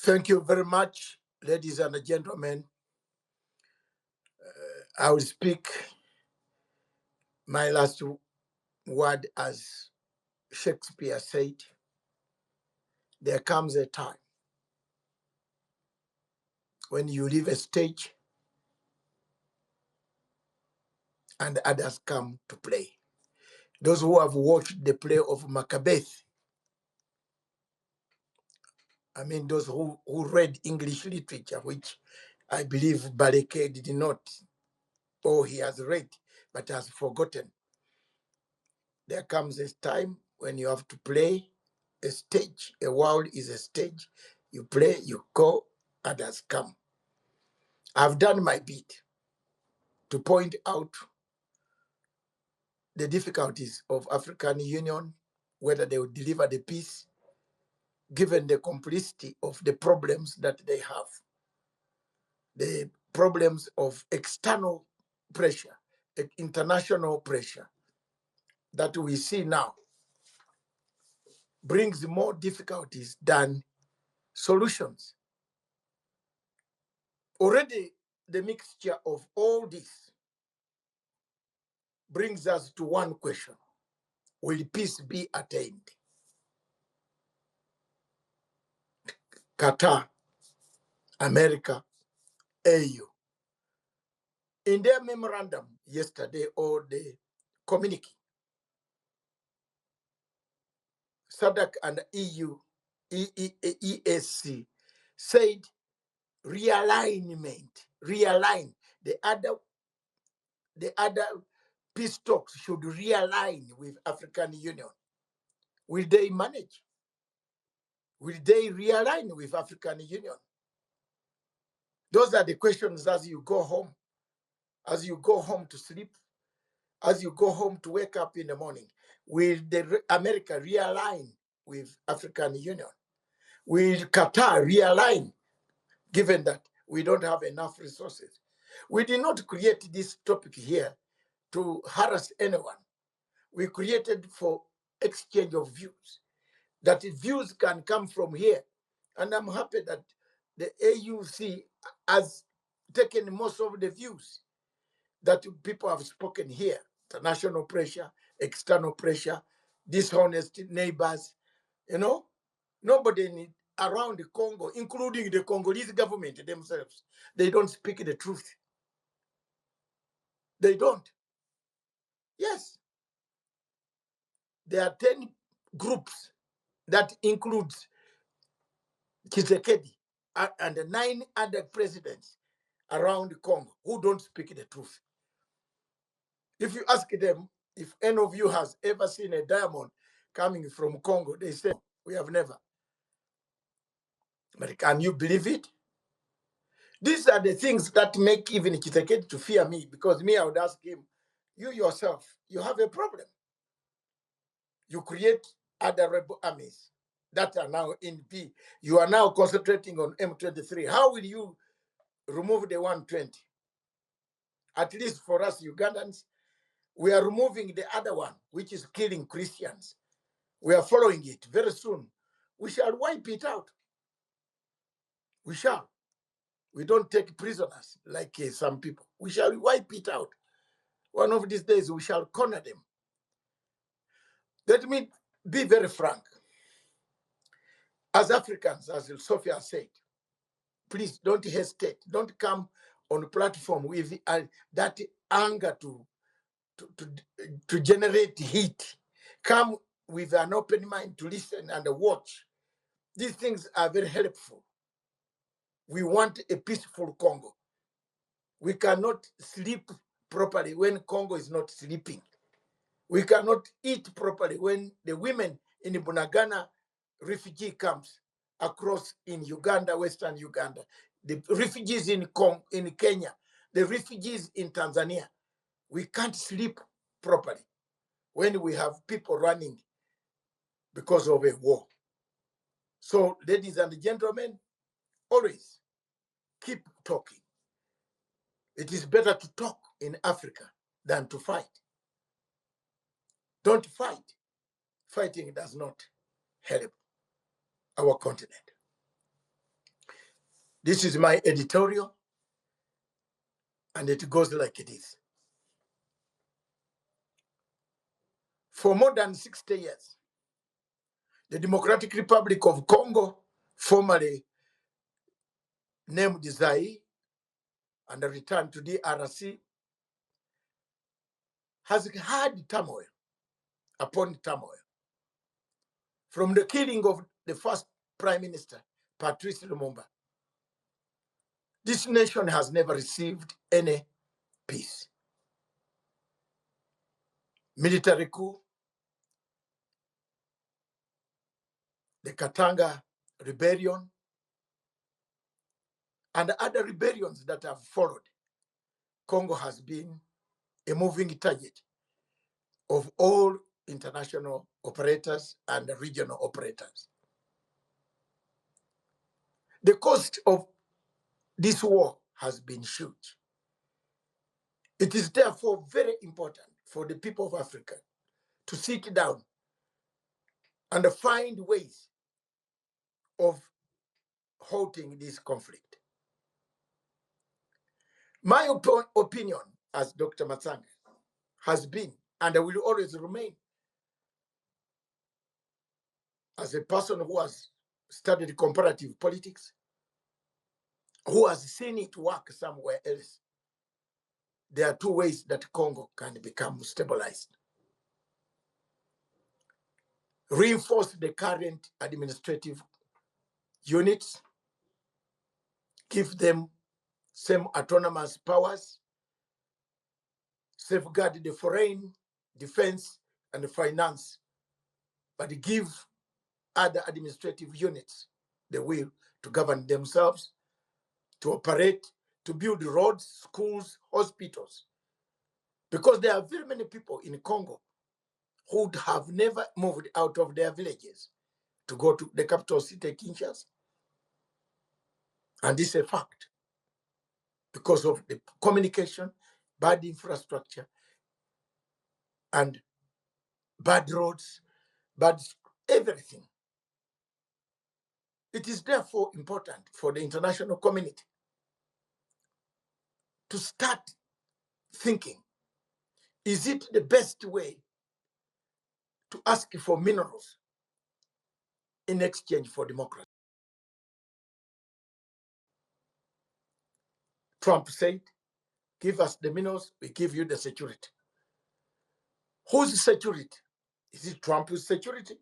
Thank you very much, ladies and gentlemen. I will speak my last word as Shakespeare said, there comes a time when you leave a stage and others come to play. Those who have watched the play of Macbeth, I mean those who read English literature, which I believe Barricade did not, or he has read, but has forgotten. There comes a time when you have to play a stage. A world is a stage. You play, you go, others come. I've done my bit to point out the difficulties of African Union, whether they will deliver the peace, given the complexity of the problems that they have, the problems of external pressure, international pressure that we see now brings more difficulties than solutions. Already, the mixture of all this brings us to one question. Will peace be attained? Qatar, America, AU. In their memorandum yesterday, or the communique, SADC and EU, EAC said realignment, realign. The other peace talks should realign with African Union. Will they manage? Will they realign with African Union? Those are the questions as you go home to sleep, as you go home to wake up in the morning. Will America realign with African Union? Will Qatar realign, given that we don't have enough resources? We did not create this topic here to harass anyone. We created for exchange of views, that views can come from here. And I'm happy that the AUC has taken most of the views that people have spoken here. International pressure, external pressure, dishonest neighbors, nobody around the Congo, including the Congolese government themselves, they don't speak the truth. They don't. Yes. There are 10 groups that includes Tshisekedi and 9 other presidents around the Congo who don't speak the truth. If you ask them, if any of you has ever seen a diamond coming from Congo, they say, we have never. But can you believe it? These are the things that make even Tshisekedi to fear me, because me, I would ask him, you yourself, you have a problem. You create other rebel armies that are now in P. You are now concentrating on M23. How will you remove the 120? At least for us Ugandans, we are removing the other one, which is killing Christians. We are following it very soon. We shall wipe it out. We shall. We don't take prisoners like some people. We shall wipe it out. One of these days, we shall corner them. Let me be very frank. As Africans, as Sophia said, please don't hesitate. Don't come on a platform with that anger to generate heat. Come with an open mind to listen and watch. These things are very helpful. We want a peaceful Congo. We cannot sleep properly when Congo is not sleeping. We cannot eat properly when the women in the Bunagana refugee camps across in Uganda, Western Uganda, the refugees in Kenya, the refugees in Tanzania. We can't sleep properly when we have people running because of a war. So, ladies and gentlemen, always keep talking. It is better to talk in Africa than to fight. Don't fight. Fighting does not help our continent. This is my editorial, and it goes like this. For more than 60 years, the Democratic Republic of Congo, formerly named Zaire and returned to DRC, has had turmoil upon turmoil. From the killing of the first Prime Minister, Patrice Lumumba, this nation has never received any peace. Military coup, the Katanga rebellion, and other rebellions that have followed. Congo has been a moving target of all international operators and regional operators. The cost of this war has been huge. It is therefore very important for the people of Africa to sit down and find ways of halting this conflict. My opinion as Dr. Matsanga has been, and I will always remain, as a person who has studied comparative politics, who has seen it work somewhere else, there are two ways that Congo can become stabilized. Reinforce the current administrative units, give them same autonomous powers, safeguard the foreign, defense, and finance, but give other administrative units the will to govern themselves, to operate, to build roads, schools, hospitals. Because there are very many people in Congo who have never moved out of their villages to go to the capital city, Kinshasa. And this is a fact because of the communication, bad infrastructure, and bad roads, bad everything. It is therefore important for the international community to start thinking, is it the best way to ask for minerals in exchange for democracy? Trump said, give us the minerals, we give you the security. Whose security? Is it Trump's security?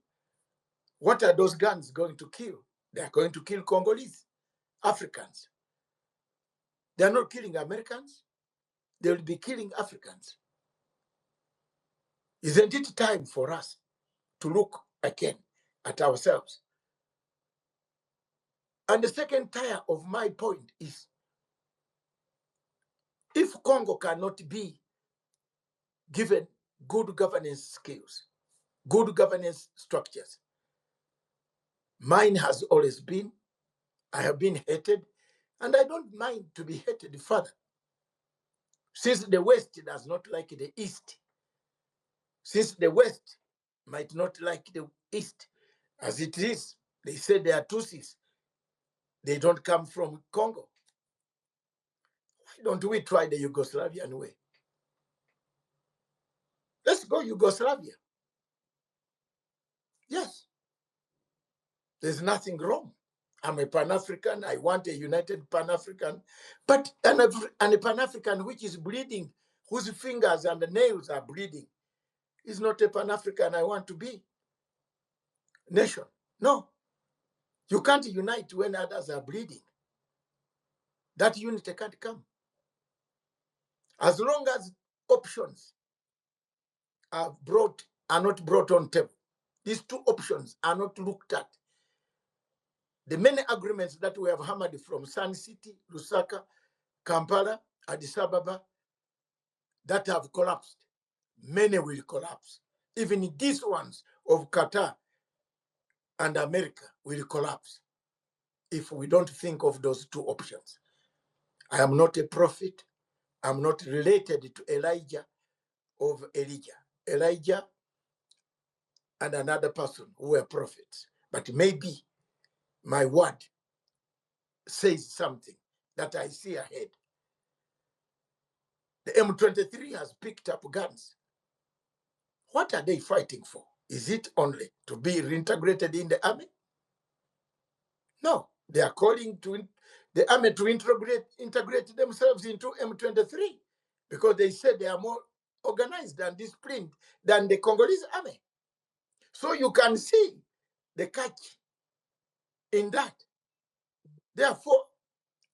What are those guns going to kill? They are going to kill Congolese, Africans. They are not killing Americans. They will be killing Africans. Isn't it time for us to look again at ourselves? And the second tier of my point is, if Congo cannot be given good governance skills, good governance structures, mine has always been, I have been hated, and I don't mind to be hated further. Since the West does not like the East, since the West might not like the East, as it is, they say they are Tutsis, they don't come from Congo. Why don't we try the Yugoslavian way? Let's go Yugoslavia. Yes, there's nothing wrong. I'm a Pan-African. I want a united Pan-African, but and a Pan-African which is bleeding, whose fingers and nails are bleeding, is not a Pan-African I want to be. Nation. No, you can't unite when others are bleeding. That unity can't come. As long as options are not brought on table, these two options are not looked at. The many agreements that we have hammered from Sun City, Lusaka, Kampala, Addis Ababa, that have collapsed, many will collapse. Even these ones of Qatar and America will collapse if we don't think of those two options. I am not a prophet. I'm not related to Elijah of Elijah. Elijah and another person who were prophets. But maybe my word says something that I see ahead. The M23 has picked up guns. What are they fighting for? Is it only to be reintegrated in the army? No, they are calling to the army to integrate themselves into M23 because they said they are more organized and disciplined than the Congolese army. So you can see the catch in that. Therefore,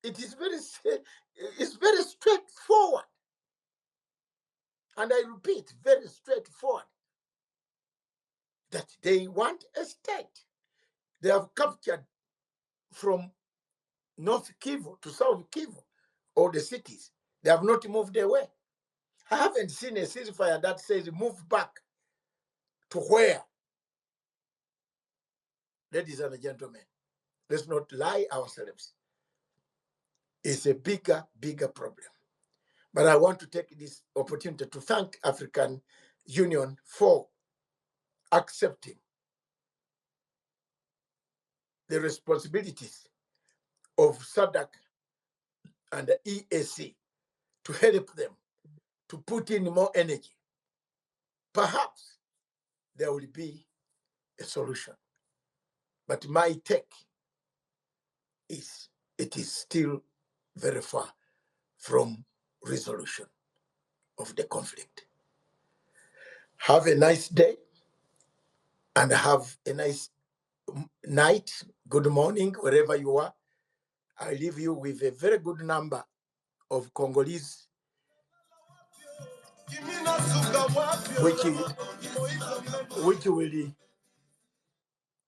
it's very straightforward. And I repeat, very straightforward, that they want a state. They have captured from North Kivu to South Kivu, all the cities. They have not moved away. I haven't seen a ceasefire that says move back to where. Ladies and gentlemen, let's not lie ourselves. It's a bigger problem. But I want to take this opportunity to thank African Union for accepting the responsibilities of SADC and the EAC to help them to put in more energy. Perhaps there will be a solution. But my take is it is still very far from resolution of the conflict. Have a nice day and have a nice night, good morning, wherever you are. I leave you with a very good number of Congolese,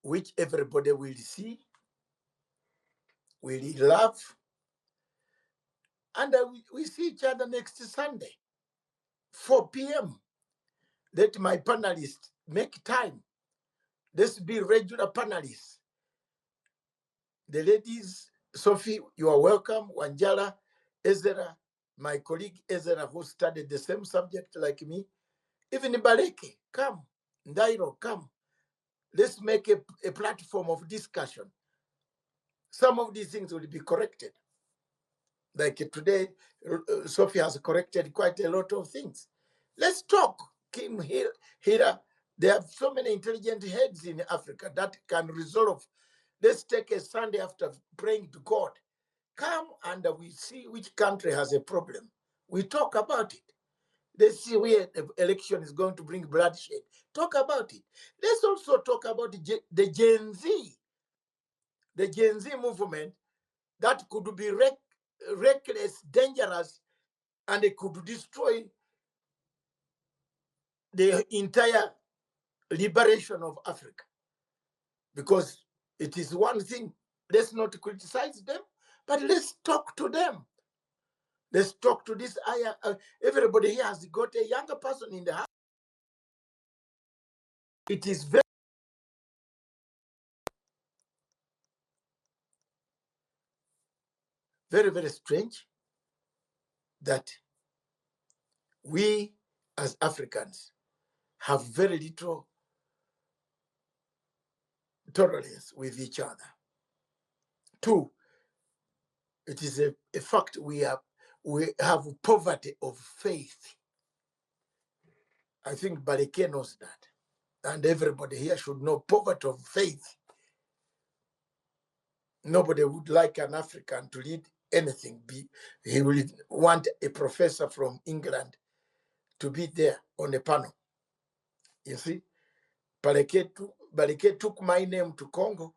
which everybody will see, will love, and we see each other next Sunday, 4 p.m. Let my panelists make time. Let's be regular panelists. The ladies, Sophie, you are welcome. Wanjala, Ezra, my colleague Ezra, who studied the same subject like me. Even Baleke, come. Ndairo, come. Let's make a platform of discussion. Some of these things will be corrected. Like today, Sophie has corrected quite a lot of things. Let's talk. Kim Hira, there are so many intelligent heads in Africa that can resolve. Let's take a Sunday after praying to God. Come and we see which country has a problem. We talk about it. Let's see where the election is going to bring bloodshed. Talk about it. Let's also talk about the Gen Z movement that could be reckless, dangerous, and it could destroy the entire liberation of Africa. Because it is one thing, let's not criticize them, but let's talk to them. Let's talk to this. Everybody here has got a younger person in the house. It is very, very, very strange that we as Africans have very little tolerance with each other. Two, it is a fact we have poverty of faith. I think Baleke knows that. And everybody here should know poverty of faith. Nobody would like an African to lead anything. He will want a professor from England to be there on the panel. You see, Baleke took my name to Congo.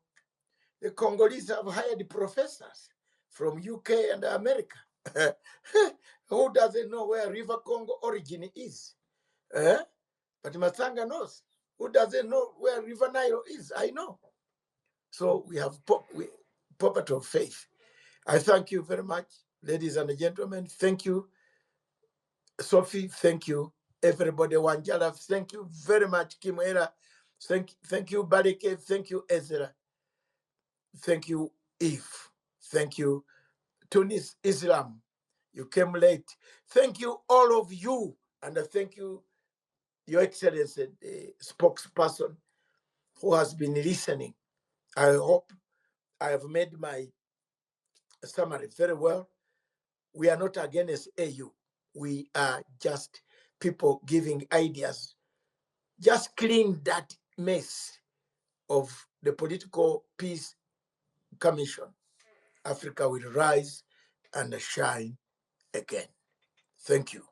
The Congolese have hired professors from UK and America. Who doesn't know where River Congo origin is? But Masanga knows. Who doesn't know where River Nile is? I know. So we have poverty of faith. I thank you very much, ladies and gentlemen. Thank you, Sophie. Thank you, everybody. Wanjala, thank you very much, Kimera. Thank you, Barike. Thank you, Ezra. Thank you, Eve. Thank you, Tunis Islam. You came late. Thank you, all of you. And thank you, Your Excellency, the spokesperson who has been listening. I hope I have made my summary very well. We are not against AU. We are just people giving ideas. Just clean that mess of the political peace commission. Africa will rise and shine again. Thank you.